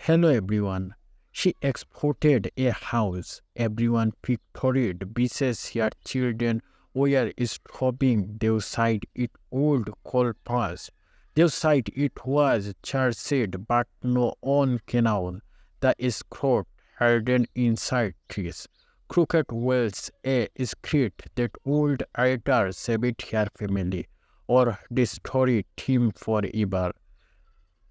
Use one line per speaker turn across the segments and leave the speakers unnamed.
Hello everyone. She exported a house. Everyone pictured beaches here children were stopping. They said it old colpast. They said it was churched but no one canal. The escort hidden inside trees. Crooked wells, a script that old writer saved her family, or the story theme forever.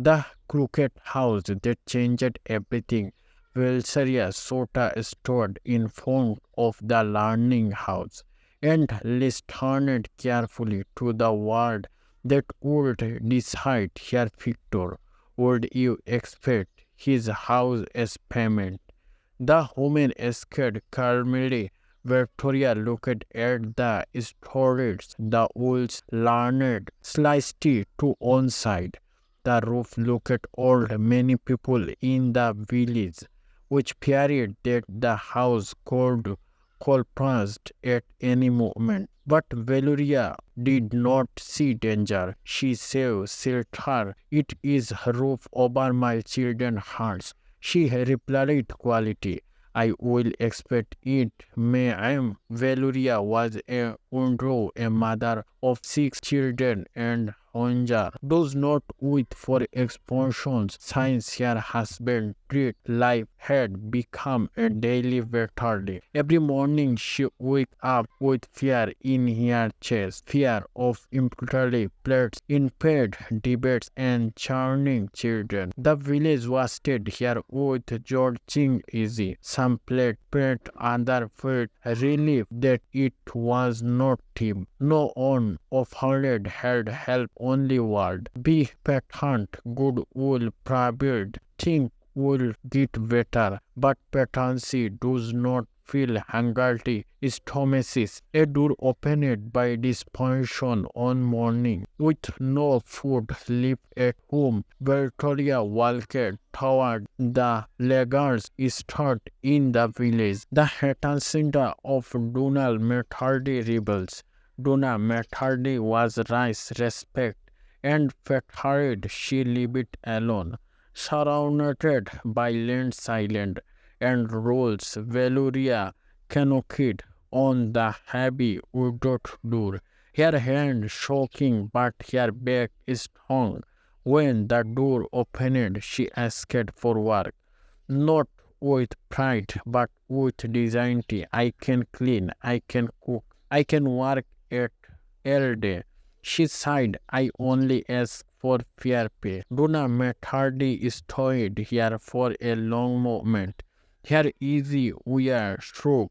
The crooked house that changed everything. Valseria Sota stood in front of the learning house and listened carefully to the word that would decide her future. Would you expect his house as payment? The woman asked calmly. Victoria looked at the stories. The wolves learned sliced it to one side. The roof looked old. Many people in the village, which feared that the house could collapse at any moment. But Valeria did not see danger. She saved shelter. It is roof over my children's hearts. She replied quietly. I will expect it. Ma'am, Valeria was a widow, a mother of 6 children, and hunger does not wait for expansions. Since her husband treat life had become a daily battle. Every morning she wake up with fear in her chest, fear of impurity, plates, unpaid debates, and churning children. The village wasted here with Georging easy. Some played pet, other felt relief that it was not him. No one of hundred had help, only word. Be patient, good will prevail. Think will get better, but patency does not feel hungry. Stomacis, a door opened by disposition on morning, with no food left at home. Victoria walked toward the laggards start in the village. The hacienda of Donald Methardy rebels. Donna Methardy was rice, respect, and fettered. She lived alone, surrounded by land, silent, and rolls. Valeria knocked on the heavy wooden door, her hand shaking but her back strong. When the door opened, she asked for work, not with pride but with dignity. I can clean, I can cook, I can work at every day. She sighed. I only ask for fair pay. Donna Methardy stood here for a long moment. Her easy wear shook,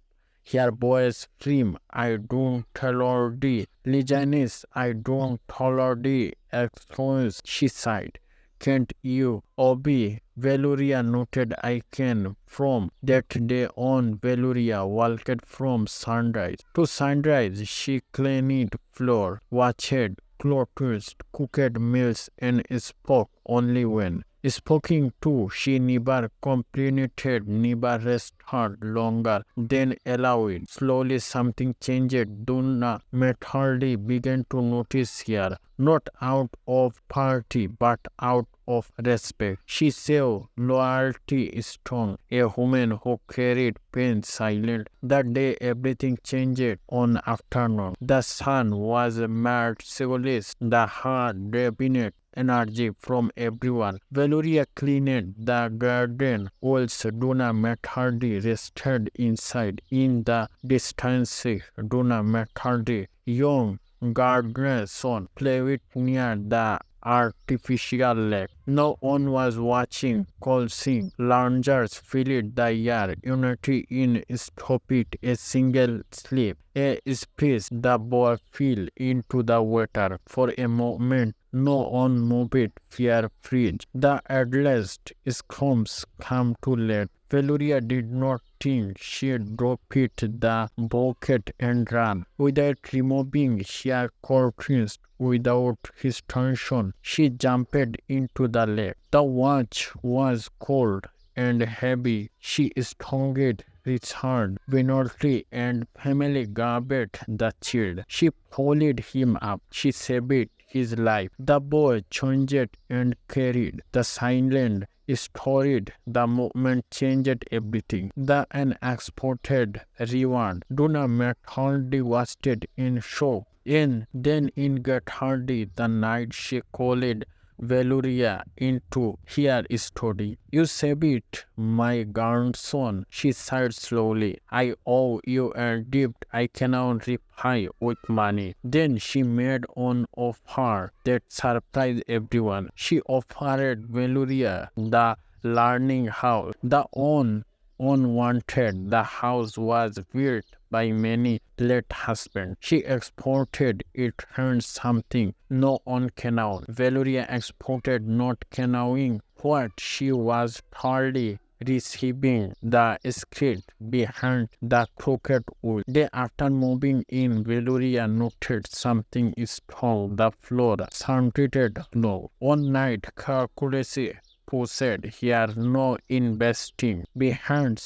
her voice firm. I don't tolerate laziness. I don't tolerate excellence. She sighed. Can't you obey? Valeria noted I can. From that day on, Valeria walked from sunrise to sunrise. She cleaned floor, washed clothes, cooked meals, and spoke only when speaking to. She never complained, never rested longer than allowed. Slowly something changed. Donna Methardy began to notice here, not out of party but out of respect. She saw loyalty strong, a woman who carried pain silent. That day everything changed on afternoon. The sun was merciless, the heart drained energy from everyone. Valeria cleaned the garden whilst Donna Methardy rested inside. In the distance, Donna Methardy, young gardener's son, played near the artificial lake. No one was watching. Colsing loungers filled the air. Unity in stopped a single slip. A space the boy fell into the water. For a moment no one moved. Fear freeze. The eldest screams come too late. Valeria did not think. She dropped the bucket and ran. Without removing her curtains, without hesitation, she jumped into the lake. The watch was cold and heavy. She stung Richard Benolti and family grabbed the child. She followed him up. She saved his life. The boy changed and carried the silent storied. The movement changed everything. The unexpected reward. Duna met Hardy wasted in shock. And then in Get Hardy, the night she called Valoria into her study. You saved it, my grandson, she sighed slowly. I owe you a debt I cannot repay with money. Then she made an offer that surprised everyone. She offered Valoria the learning house, the unwanted. The house was built by many late husbands. She exported it and something no one canoed. Valoria exported not canoeing what she was thoroughly receiving the script behind the crooked wood. Day after moving in, Valoria noted something strong. The floor sounded low. One night, calculacy said here no investing. Behind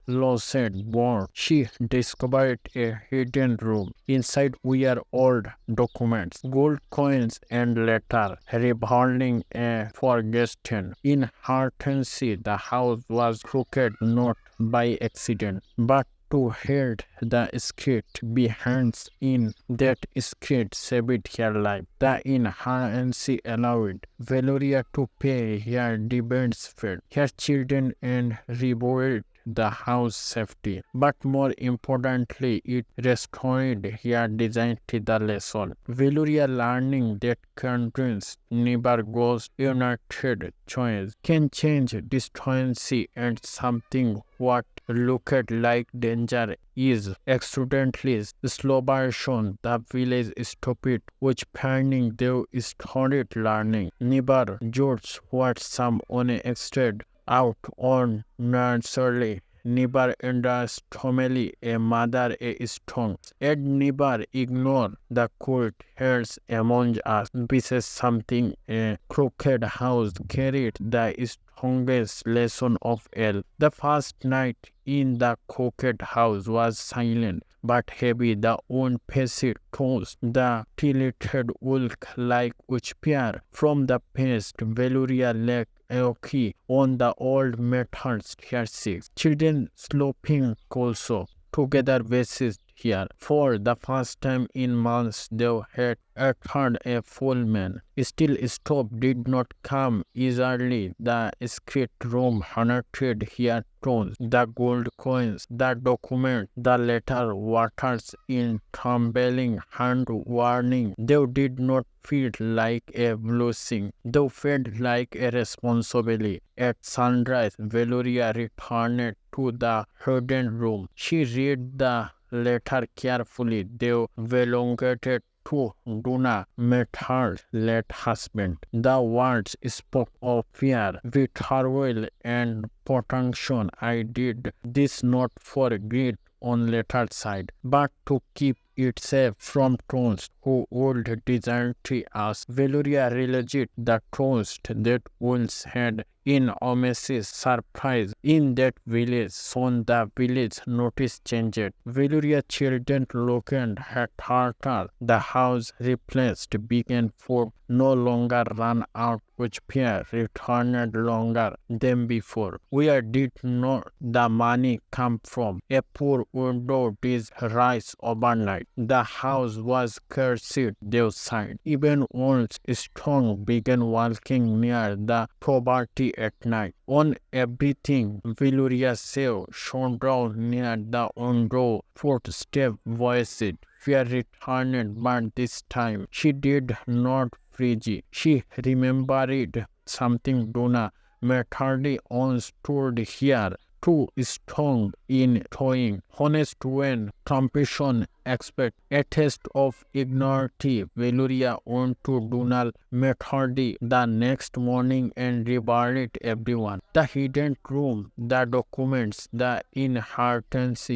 closet board, she discovered a hidden room. Inside were old documents, gold coins and letters revealing a forgotten inheritance. The house was crooked not by accident, but to hide the script behind in that script saved her life. The inheritance allowed Valoria to pay her debts, fed her children and rebuild the house safety. But more importantly, it restored her dignity. The lesson. Valoria learning that countries never goes united choice can change decency and something what looked like danger is accidentally celebration. The village stupid which finding they started learning never judge what someone extended out on naturally. Never underestimate a mother a strong, and never ignore the cold hairs among us. This is something a crooked house carried the strongest lesson of all. The first night in the crooked house was silent but heavy. The unpaced toes, the tilted walk like which peer from the past. Valoria lay Aoki on the old metals here six. Children sloping also together bases here. For the first time in months they had uttered a full man. Still stop did not come easily. The script room haunted here tones, the gold coins, the document, the letter waters in trembling hand warning. They did not feel like a blessing. They felt like a responsibility. At sunrise, Valoria returned to the hidden room. She read the letter carefully. They belonged to Duna met her late husband. The words spoke of fear, betrayal, and protection. I did this not for greed on later side, but to keep it safe from thrones who would desert us. Valoria realized the trust that wolves had in Omesis surprise in that village. Soon the village notice changed. Valoria children looked at her. The house replaced began for no longer run out which fear returned longer than before. Where did not the money come from? A poor widow did rise overnight. The house was cursed, they sighed. Even once strong began walking near the property at night. On everything, Valoria saw shone down near the window. Footstep voiced. Fear returned, but this time she did not freeze. She remembered something Donna Matardi once told here. Too strong in towing, honest when compassion expect a taste of ignorance. Valoria went to Donald Matardi the next morning and rewarded everyone. The hidden room, the documents, the inheritance.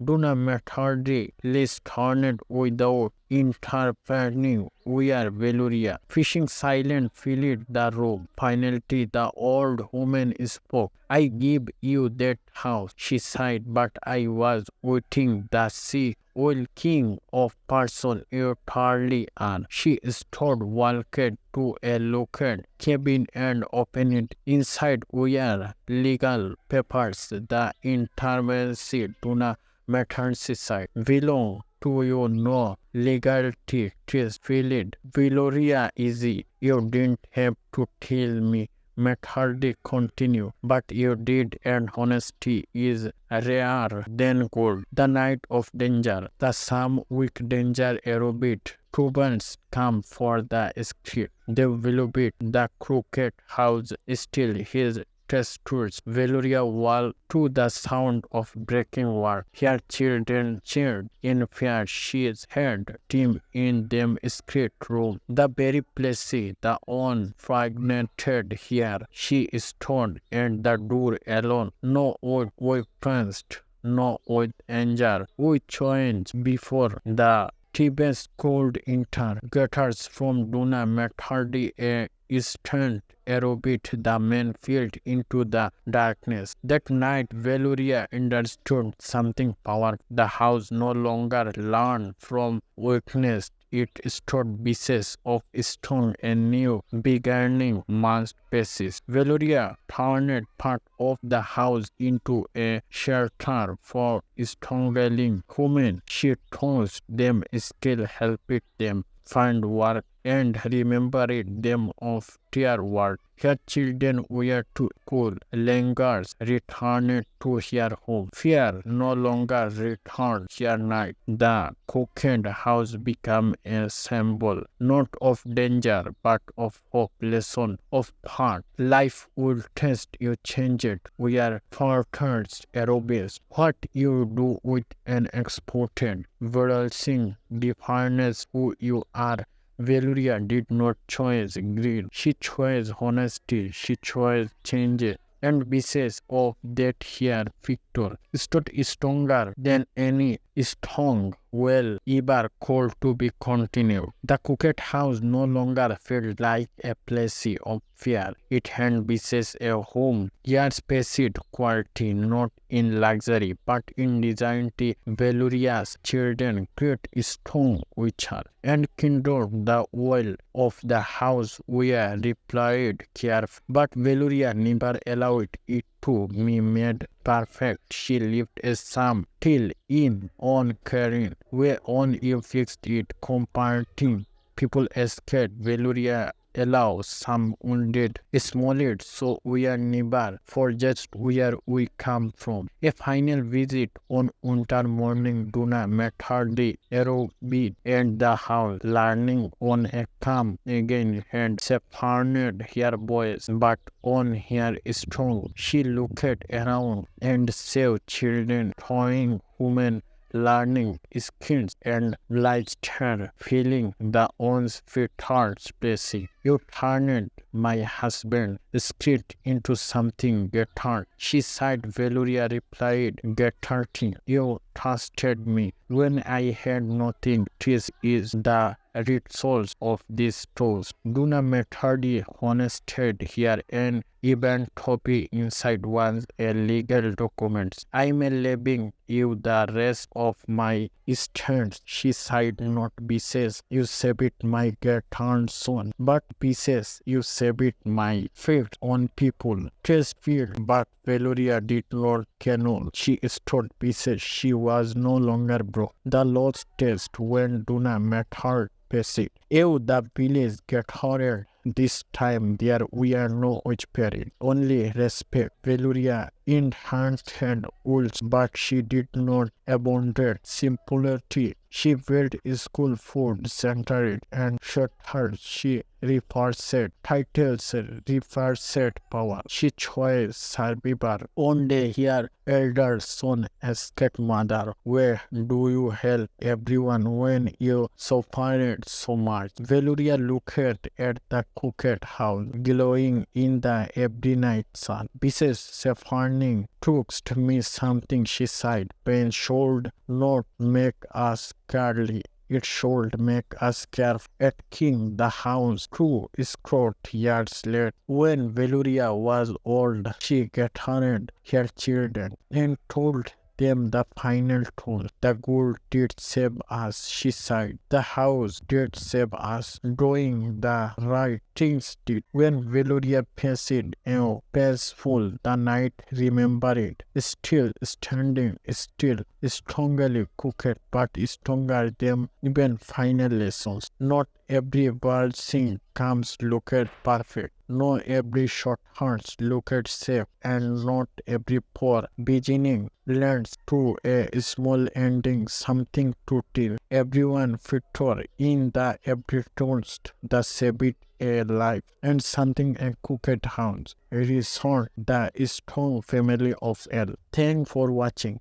Duna Matardi list turned without intervening where Veluria, fishing silent, filled the room. Finally, the old woman spoke. I give you that house, she sighed, but I was waiting the sea. Old king of person you thoroughly are. She stood walked to a locked cabin and opened it. Inside were legal papers. The intervention Duna maternity side belong to you no legality test filled. Valoria easy. You didn't have to tell me. Mathardi continue, but you did, and honesty is rarer than gold. The night of danger, the some weak danger aerobit. Turbans come for the street. They will beat the crooked house still his textures. Valoria wall to the sound of breaking war. Her children cheered in fear. She had team in them secret room. The very place the unfragmented here. She stood at the door alone. No wood weapons, no with anger. We changed before the Tibet's cold intergators from Duna Matardi a instant aerobit the men filled into the darkness. That night Valoria understood something powerful. The house no longer learned from weakness. It stood pieces of stone and new beginning must passes. Valoria turned part of the house into a shelter for struggling women. She told them still helped them find work and remembered them of their work. Her children were to school. Languors returned to her home. Fear no longer returned her night. The cooked house became a symbol not of danger but of hope, lesson of heart. Life will test you changed. We are forters aerobics. What you do with an exported, balancing defines who you are. Valoria did not choose greed. She chose honesty. She chose change. And because of that here Victor stood stronger than any strong well ever called to be continued. The cooked house no longer felt like a place of fear. It had become a home. Yet spaced quality not in luxury but in dignity. Valeria's children create strong witcher and kindled the oil of the house where replied careful. But Valoria never allowed it to be made perfect. She lived a sum till in on caring where on you fixed it comparting. People escaped. Valoria allows some wounded smollett so we are never forget where we come from. A final visit on winter morning Duna met her the aerobeat and the house learning on a calm again and separated her voice but on her strong. She looked around and saw children throwing women learning skills and lifestyle, feeling the one's heart's blessing. You turned my husband straight into something better. She sighed. Valoria replied, "Better. You trusted me when I had nothing. This is the results of this toast. Duna Methardi honested here and even copy inside was a legal document. I am leaving you the rest of my estate." She sighed, "Not pieces, you saved my grandson, but pieces, you saved my faith on people." Test field, but Valoria did not canoe. She stood pieces. She was no longer broke. The lost test when Duna met her basic. Ew, the village get horror. This time there were no which period, only respect. Valoria inherited wolves, but she did not abandon simplicity. She built school food centered and shutters. She reversed titles, reversed power. She chose survivor. One day her elder son asked mother, "Where do you help everyone when you suffered so much?" Valoria looked at the cooked house, glowing in the every night sun. Mrs. Seffarning took me something, she sighed. Pain should not make us curly. It should make us careful. At King, the house, 2 short years later, when Valeria was old, she gathered her children and told them the final truth. The gold did save us, she sighed. The house did save us. Doing the right things did. When Valeria faced a peaceful, the night remembered it. Still standing, still strongly cooked, but stronger than even final lessons. Not every bird sing comes looked perfect. No every short heart looked safe, and not every poor beginning leads to a small ending, something to tell. Everyone factor in the every toast, the saved a life, and something a cooked house. It is the strong family of L. Thanks for watching.